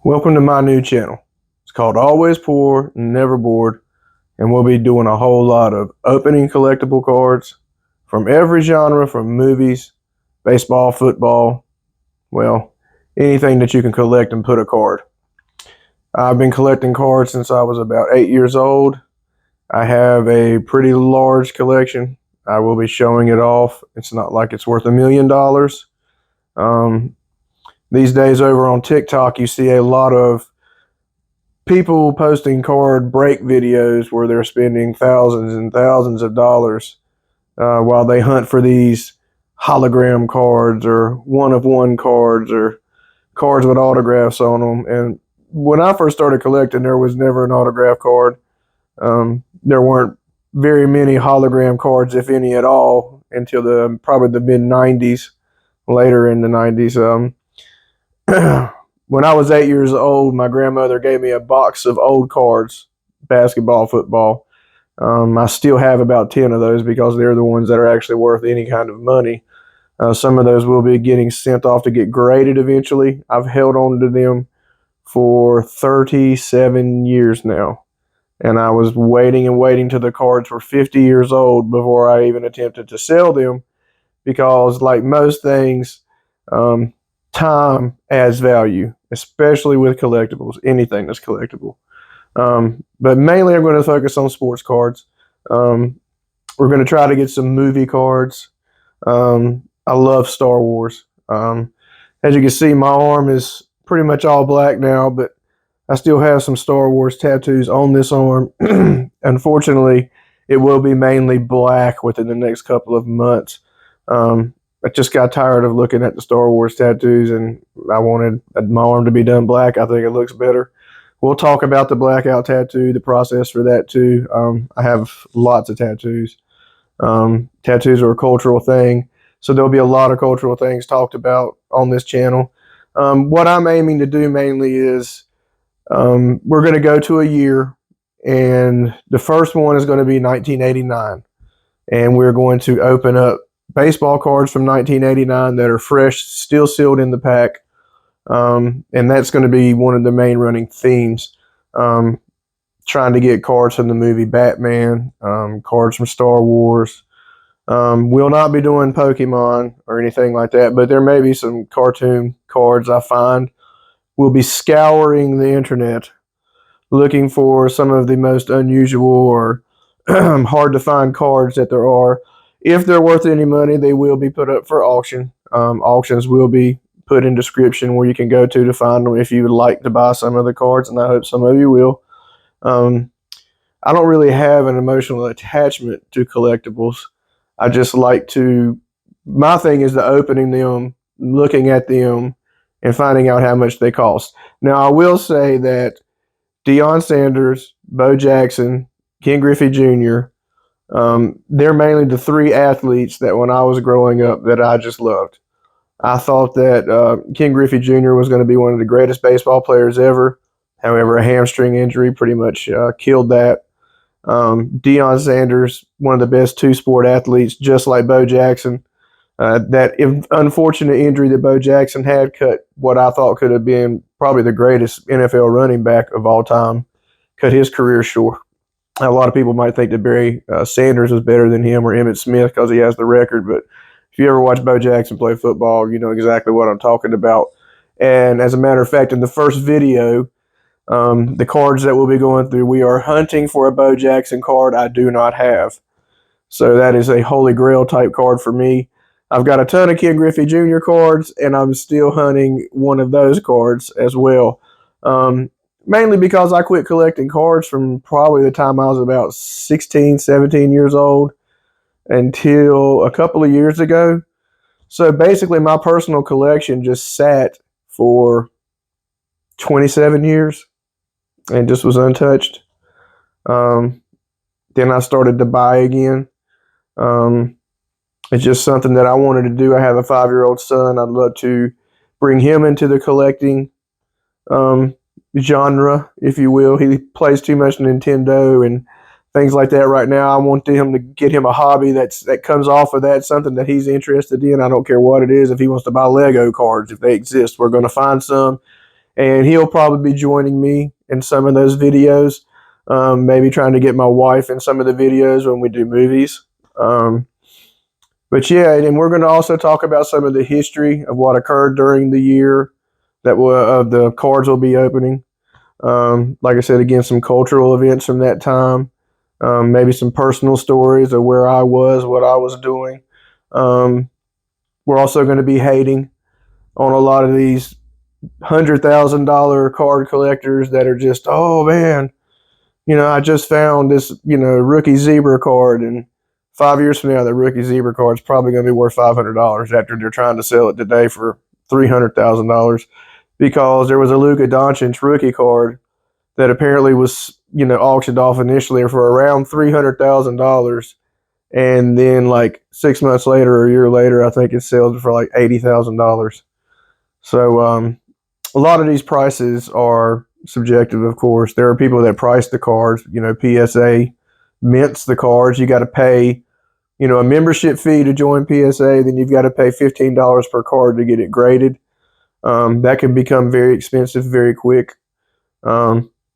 Welcome to my new channel. It's called Always Poor, Never Bored, and we'll be doing a whole lot of opening collectible cards from every genre, from movies, baseball, football, well, anything that you can collect and put a card. I've been collecting cards since I was about 8 years old. I have a pretty large collection. I will be showing it off. It's not like it's worth $1 million. These days over on TikTok, you see a lot of people posting card break videos where they're spending thousands and thousands of dollars while they hunt for these hologram cards or one-of-one cards or cards with autographs on them. And when I first started collecting, there was never an autograph card. There weren't very many hologram cards, if any at all, until probably the mid-90s, later in the 90s. When I was 8 years old, my grandmother gave me a box of old cards, basketball, football. I still have about 10 of those because they're the ones that are actually worth any kind of money. Some of those will be getting sent off to get graded eventually. I've held on to them for 37 years now. And I was waiting and waiting till the cards were 50 years old before I even attempted to sell them because, like most things, time adds value, especially with collectibles, anything that's collectible. But mainly I'm going to focus on sports cards. We're going to try to get some movie cards. I love Star Wars. As you can see, my arm is pretty much all black now, but I still have some Star Wars tattoos on this arm. Unfortunately, it will be mainly black within the next couple of months. I just got tired of looking at the Star Wars tattoos, and I wanted my arm to be done black. I think it looks better. We'll talk about the blackout tattoo, the process for that too. I have lots of tattoos. Tattoos are a cultural thing, so there'll be a lot of cultural things talked about on this channel. What I'm aiming to do mainly is we're going to go to a year, and the first one is going to be 1989, and we're going to open up baseball cards from 1989 that are fresh, still sealed in the pack. And that's going to be one of the main running themes. Trying to get cards from the movie Batman, cards from Star Wars. We'll not be doing Pokemon or anything like that, but there may be some cartoon cards I find. We'll be scouring the internet looking for some of the most unusual or hard to find cards that there are. If they're worth any money, they will be put up for auction. Auctions will be put in description where you can go to find them if you would like to buy some of the cards, and I hope some of you will. I don't really have an emotional attachment to collectibles. I just like to, my thing is the opening them, looking at them, and finding out how much they cost. Now, I will say that Deion Sanders, Bo Jackson, Ken Griffey Jr., they're mainly the three athletes that when I was growing up that I just loved. I thought that Ken Griffey Jr. was going to be one of the greatest baseball players ever. However, a hamstring injury pretty much killed that. Deion Sanders, one of the best two-sport athletes, just like Bo Jackson. That unfortunate injury that Bo Jackson had cut what I thought could have been probably the greatest NFL running back of all time, cut his career short. A lot of people might think that Barry Sanders is better than him or Emmitt Smith because he has the record, but if you ever watch Bo Jackson play football, you know exactly what I'm talking about. And as a matter of fact, in the first video, the cards that we'll be going through, we are hunting for a Bo Jackson card I do not have. So that is a holy grail type card for me. I've got a ton of Ken Griffey Jr. cards, and I'm still hunting one of those cards as well. Mainly because I quit collecting cards from probably the time I was about 16, 17 years old until a couple of years ago. So basically my personal collection just sat for 27 years and just was untouched. Then I started to buy again. It's just something that I wanted to do. I have a 5-year-old son. I'd love to bring him into the collecting genre, if you will. He plays too much Nintendo and things like that right now. I want him to get him a hobby that comes off of that, something that he's interested in. I don't care what it is. If he wants to buy Lego cards, if they exist, we're going to find some and he'll probably be joining me in some of those videos. Maybe trying to get my wife in some of the videos when we do movies. But yeah, and we're going to also talk about some of the history of what occurred during the year that of the cards will be opening. Like I said, again, some cultural events from that time. Maybe some personal stories of where I was, what I was doing. We're also going to be hating on a lot of these $100,000 card collectors that are just, oh man, I just found this, rookie zebra card, and 5 years from now, the rookie zebra card is probably going to be worth $500 after they're trying to sell it today for $300,000 because there was a Luka Doncic rookie card that apparently was, auctioned off initially for around $300,000, and then like 6 months later or a year later, I think it sells for like $80,000. So a lot of these prices are subjective, of course. There are people that price the cards. PSA mints the cards. You got to pay, a membership fee to join PSA. Then you've got to pay $15 per card to get it graded. That can become very expensive very quick.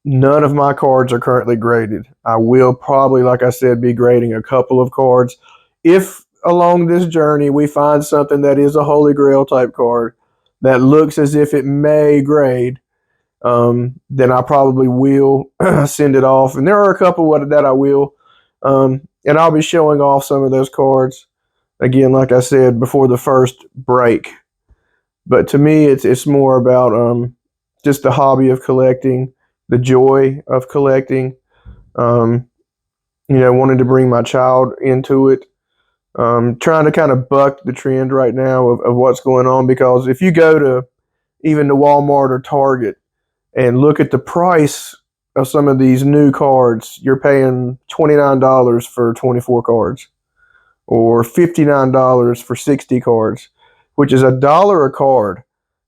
None of my cards are currently graded. I will probably, like I said, be grading a couple of cards. If along this journey we find something that is a Holy Grail type card that looks as if it may grade, then I probably will send it off. And there are a couple that I will. And I'll be showing off some of those cards, again, like I said, before the first break. But to me, it's more about just the hobby of collecting, the joy of collecting, wanting to bring my child into it, trying to kind of buck the trend right now of what's going on. Because if you go to even to Walmart or Target and look at the price of some of these new cards, you're paying $29 for 24 cards or $59 for 60 cards, which is $1 a card.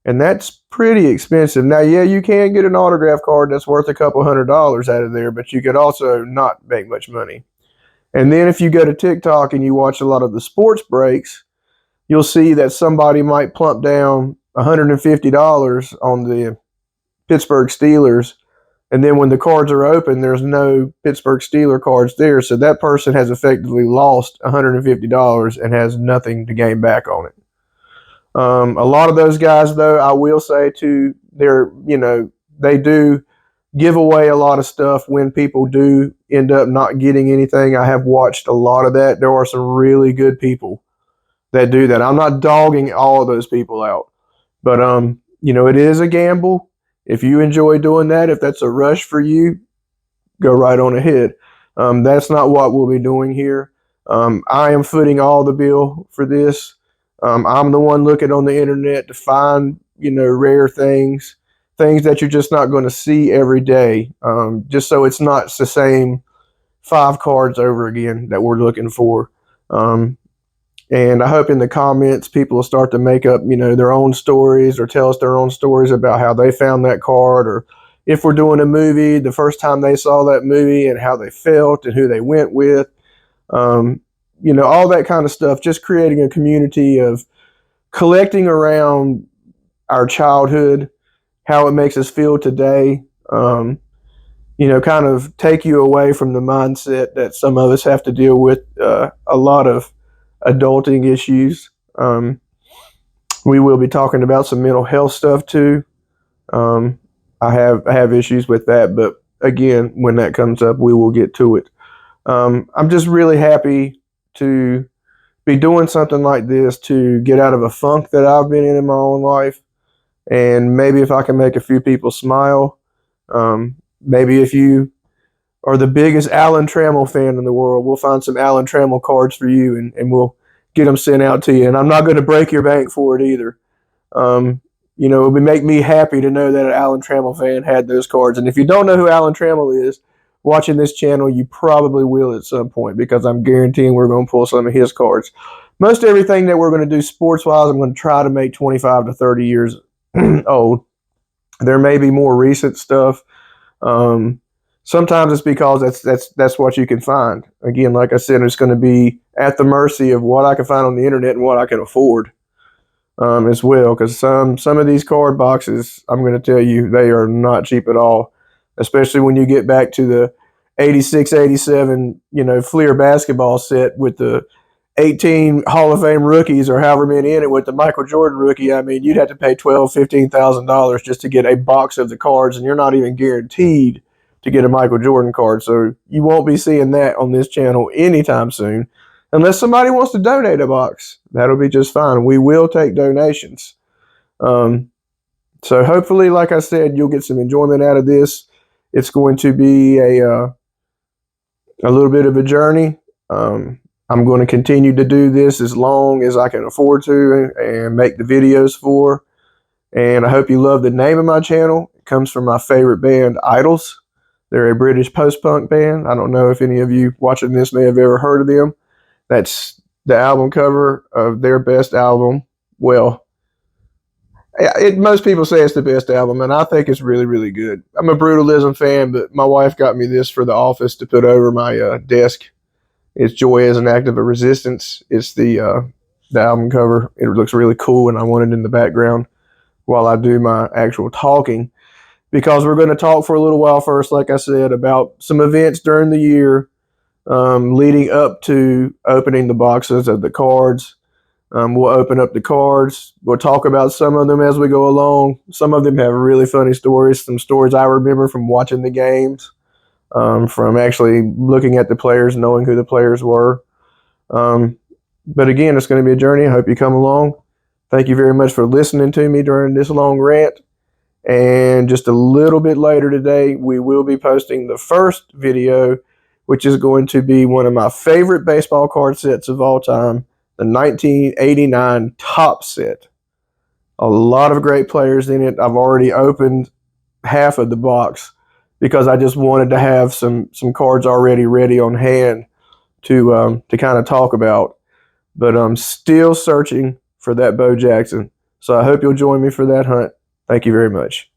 And that's pretty expensive. Now, yeah, you can get an autograph card that's worth a couple $100 out of there, but you could also not make much money. And then if you go to TikTok and you watch a lot of the sports breaks, you'll see that somebody might plump down $150 on the Pittsburgh Steelers. And then when the cards are open, there's no Pittsburgh Steeler cards there. So that person has effectively lost $150 and has nothing to gain back on it. A lot of those guys, though, I will say too, they do give away a lot of stuff when people do end up not getting anything. I have watched a lot of that. There are some really good people that do that. I'm not dogging all of those people out, but it is a gamble. If you enjoy doing that, if that's a rush for you, go right on ahead. That's not what we'll be doing here. I am footing all the bill for this. I'm the one looking on the internet to find, rare things that you're just not going to see every day. Just so it's not the same 5 cards over again that we're looking for. And I hope in the comments people will start to make up, their own stories or tell us their own stories about how they found that card, or if we're doing a movie, the first time they saw that movie and how they felt and who they went with. All that kind of stuff, just creating a community of collecting around our childhood, how it makes us feel today, kind of take you away from the mindset that some of us have to deal with, a lot of adulting issues. We will be talking about some mental health stuff too. I have issues with that, but again, when that comes up, we will get to it. I'm just really happy to be doing something like this to get out of a funk that I've been in my own life. And maybe if I can make a few people smile, maybe if you are the biggest Alan Trammell fan in the world, we'll find some Alan Trammell cards for you and we'll get them sent out to you. And I'm not going to break your bank for it either. It would make me happy to know that an Alan Trammell fan had those cards. And if you don't know who Alan Trammell is, watching this channel, you probably will at some point, because I'm guaranteeing we're going to pull some of his cards. Most everything that we're going to do sports-wise, I'm going to try to make 25 to 30 years old. There may be more recent stuff. Sometimes it's because that's what you can find. Again, like I said, it's going to be at the mercy of what I can find on the internet and what I can afford. as well, because some of these card boxes, I'm going to tell you, they are not cheap at all, especially when you get back to the 86, 87, Fleer basketball set with the 18 Hall of Fame rookies or however many in it with the Michael Jordan rookie. I mean, you'd have to pay $12,000-$15,000 just to get a box of the cards, and you're not even guaranteed to get a Michael Jordan card. So you won't be seeing that on this channel anytime soon, unless somebody wants to donate a box. That'll be just fine. We will take donations. So hopefully, like I said, you'll get some enjoyment out of this. It's going to be a little bit of a journey. I'm going to continue to do this as long as I can afford to and make the videos for. And I hope you love the name of my channel. It comes from my favorite band, Idols. They're a British post-punk band. I don't know if any of you watching this may have ever heard of them. That's the album cover of their best album. Well, most people say it's the best album, and I think it's really, really good. I'm a Brutalism fan, but my wife got me this for the office to put over my desk. It's Joy as an Act of a Resistance. It's the album cover. It looks really cool, and I want it in the background while I do my actual talking, because we're going to talk for a little while first, like I said, about some events during the year leading up to opening the boxes of the cards. We'll open up the cards. We'll talk about some of them as we go along. Some of them have really funny stories, some stories I remember from watching the games, from actually looking at the players, knowing who the players were. But again, it's going to be a journey. I hope you come along. Thank you very much for listening to me during this long rant. And just a little bit later today, we will be posting the first video, which is going to be one of my favorite baseball card sets of all time, the 1989 Top Set. A lot of great players in it. I've already opened half of the box because I just wanted to have some cards already ready on hand to kind of talk about. But I'm still searching for that Bo Jackson. So I hope you'll join me for that hunt. Thank you very much.